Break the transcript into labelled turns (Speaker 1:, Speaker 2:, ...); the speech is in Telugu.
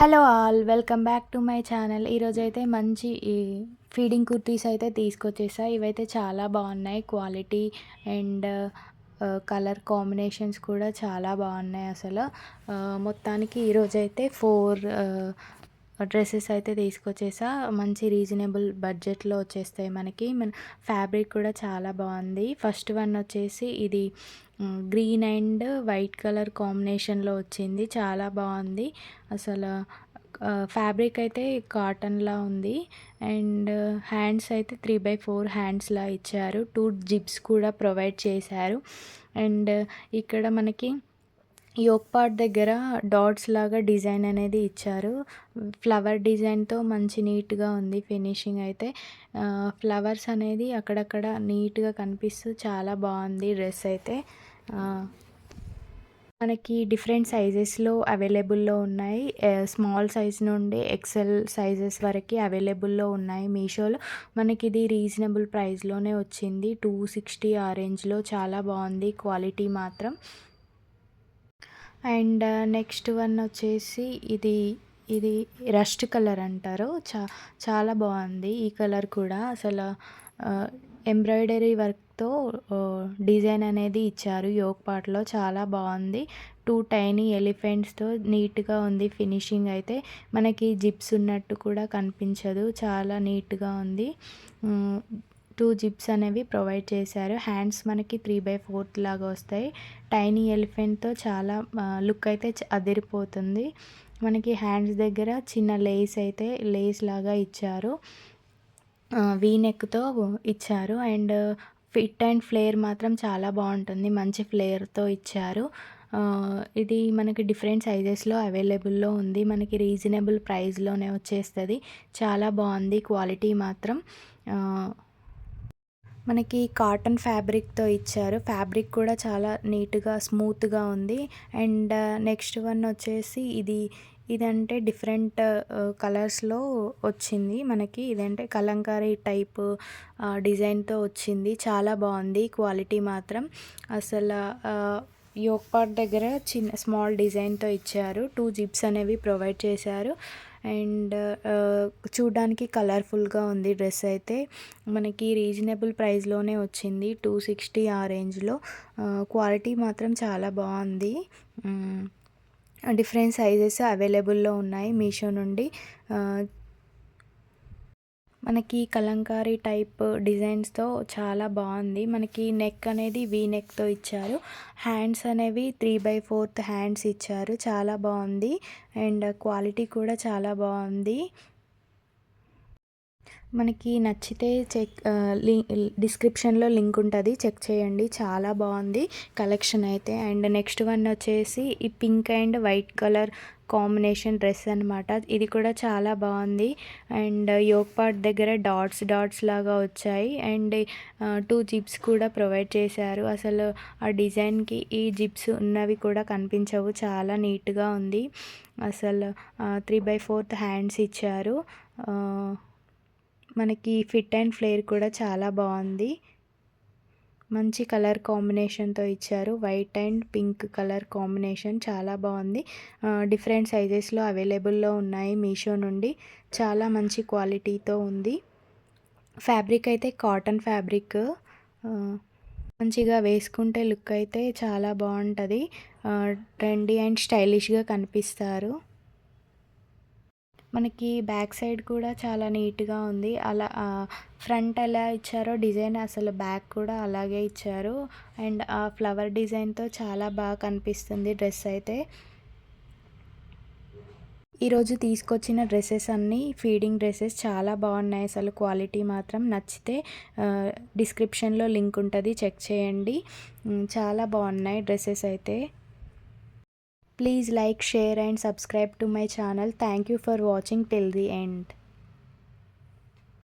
Speaker 1: Hello all welcome back to my channel. ఈరోజైతే మంచి ఈ ఫీడింగ్ కుర్తీస్ అయితే తీసుకొచ్చేసా. ఇవైతే చాలా బాగున్నాయి. క్వాలిటీ అండ్ కలర్ కాంబినేషన్స్ కూడా చాలా బాగున్నాయి అసలు. మొత్తానికి ఈరోజైతే 4 డ్రెస్సెస్ అయితే తీసుకొచ్చేసా. మంచి రీజనబుల్ బడ్జెట్లో వచ్చేస్తాయి మనకి. ఫ్యాబ్రిక్ కూడా చాలా బాగుంది. ఫస్ట్ వన్ వచ్చేసి ఇది గ్రీన్ అండ్ వైట్ కలర్ కాంబినేషన్లో వచ్చింది. చాలా బాగుంది అసలు. ఫ్యాబ్రిక్ అయితే కాటన్లా ఉంది అండ్ హ్యాండ్స్ అయితే 3/4 హ్యాండ్స్లా ఇచ్చారు. 2 జిప్స్ కూడా ప్రొవైడ్ చేశారు. అండ్ ఇక్కడ మనకి యోక్ పార్ట్ దగ్గర డాట్స్ లాగా డిజైన్ అనేది ఇచ్చారు. ఫ్లవర్ డిజైన్తో మంచి నీట్గా ఉంది ఫినిషింగ్ అయితే. ఫ్లవర్స్ అనేది అక్కడక్కడ నీట్గా కనిపిస్తూ చాలా బాగుంది డ్రెస్ అయితే. మనకి డిఫరెంట్ సైజెస్లో అవైలబుల్లో ఉన్నాయి. స్మాల్ సైజ్ నుండి ఎక్సెల్ సైజెస్ వరకు అవైలబుల్లో ఉన్నాయి మీషోలో. మనకి ఇది రీజనబుల్ ప్రైస్లోనే వచ్చింది. 260 ఆ రేంజ్లో. చాలా బాగుంది క్వాలిటీ మాత్రం. అండ్ నెక్స్ట్ వన్ వచ్చేసి ఇది ఇది రస్ట్ కలర్ అంటారు. చాలా బాగుంది ఈ కలర్ కూడా అసలు. ఎంబ్రాయిడరీ వర్క్తో డిజైన్ అనేది ఇచ్చారు యోక్ పార్ట్లో. చాలా బాగుంది. 2 టైనీ ఎలిఫెంట్స్తో నీట్గా ఉంది ఫినిషింగ్ అయితే. మనకి జిప్స్ ఉన్నట్టు కూడా కనిపించదు. చాలా నీట్గా ఉంది. 2 జిప్స్ అనేవి ప్రొవైడ్ చేశారు. హ్యాండ్స్ మనకి 3/4 లాగా వస్తాయి. టైనీ ఎలిఫెంట్తో చాలా లుక్ అయితే అదిరిపోతుంది. మనకి హ్యాండ్స్ దగ్గర చిన్న లేస్ లాగా ఇచ్చారు. వీ నెక్తో ఇచ్చారు. అండ్ ఫిట్ అండ్ ఫ్లేర్ మాత్రం చాలా బాగుంటుంది. మంచి ఫ్లేర్తో ఇచ్చారు. ఇది మనకి డిఫరెంట్ సైజెస్లో అవైలబుల్లో ఉంది. మనకి రీజనబుల్ ప్రైస్లోనే వచ్చేస్తుంది. చాలా బాగుంది క్వాలిటీ మాత్రం. మనకి కాటన్ ఫ్యాబ్రిక్తో ఇచ్చారు. ఫ్యాబ్రిక్ కూడా చాలా నీట్గా స్మూత్గా ఉంది. అండ్ నెక్స్ట్ వన్ వచ్చేసి ఇదంటే డిఫరెంట్ కలర్స్లో వచ్చింది మనకి. ఇదంటే కలంకారీ టైప్ డిజైన్తో వచ్చింది. చాలా బాగుంది క్వాలిటీ మాత్రం అసలు. యోక్ పార్ట్ దగ్గర స్మాల్ డిజైన్తో ఇచ్చారు. 2 జిప్స్ అనేవి ప్రొవైడ్ చేశారు. అండ్ చూడ్డానికి కలర్ఫుల్గా ఉంది డ్రెస్ అయితే. మనకి రీజనబుల్ ప్రైస్లోనే వచ్చింది. 260 ఆ రేంజ్లో. క్వాలిటీ మాత్రం చాలా బాగుంది. డిఫరెంట్ సైజెస్ అవైలబుల్లో ఉన్నాయి మీషో నుండి. మనకి కలంకారీ టైప్ డిజైన్స్తో చాలా బాగుంది. మనకి నెక్ అనేది వీ నెక్తో ఇచ్చారు. హ్యాండ్స్ అనేవి 3/4 హ్యాండ్స్ ఇచ్చారు. చాలా బాగుంది. అండ్ క్వాలిటీ కూడా చాలా బాగుంది. మనకి నచ్చితే డిస్క్రిప్షన్లో లింక్ ఉంటుంది, చెక్ చేయండి. చాలా బాగుంది కలెక్షన్ అయితే. అండ్ నెక్స్ట్ వన్ వచ్చేసి ఈ pink and white colour combination dress అనమాట. ఇది కూడా చాలా బాగుంది. అండ్ యోక్ పార్ట్ దగ్గర డాట్స్ లాగా వచ్చాయి. అండ్ 2 జిప్స్ కూడా ప్రొవైడ్ చేశారు. అసలు ఆ డిజైన్కి ఈ జిప్స్ ఉన్నవి కూడా కనిపించవు. చాలా నీట్గా ఉంది అసలు. 3/4 హ్యాండ్స్ ఇచ్చారు. మనకి ఫిట్ అండ్ ఫ్లేర్ కూడా చాలా బాగుంది. మంచి కలర్ కాంబినేషన్తో ఇచ్చారు. White and pink colour combination చాలా బాగుంది. డిఫరెంట్ సైజెస్లో అవైలబుల్లో ఉన్నాయి మీషో నుండి. చాలా మంచి క్వాలిటీతో ఉంది. ఫ్యాబ్రిక్ అయితే కాటన్ ఫ్యాబ్రిక్. మంచిగా వేసుకుంటే లుక్ అయితే చాలా బాగుంటుంది. ట్రెండీ అండ్ స్టైలిష్గా కనిపిస్తారు. మనకి బ్యాక్ సైడ్ కూడా చాలా నీట్గా ఉంది. అలా ఫ్రంట్ ఎలా ఇచ్చారో డిజైన్ అసలు బ్యాక్ కూడా అలాగే ఇచ్చారు. అండ్ ఆ ఫ్లవర్ డిజైన్తో చాలా బాగా కనిపిస్తుంది డ్రెస్ అయితే. ఈరోజు తీసుకొచ్చిన డ్రెస్సెస్ అన్నీ ఫీడింగ్ డ్రెస్సెస్ చాలా బాగున్నాయి అసలు. క్వాలిటీ మాత్రం నచ్చితే డిస్క్రిప్షన్లో లింక్ ఉంటుంది, చెక్ చేయండి. చాలా బాగున్నాయి డ్రెస్సెస్ అయితే. Please like, share and subscribe to my channel. Thank you for watching till the end.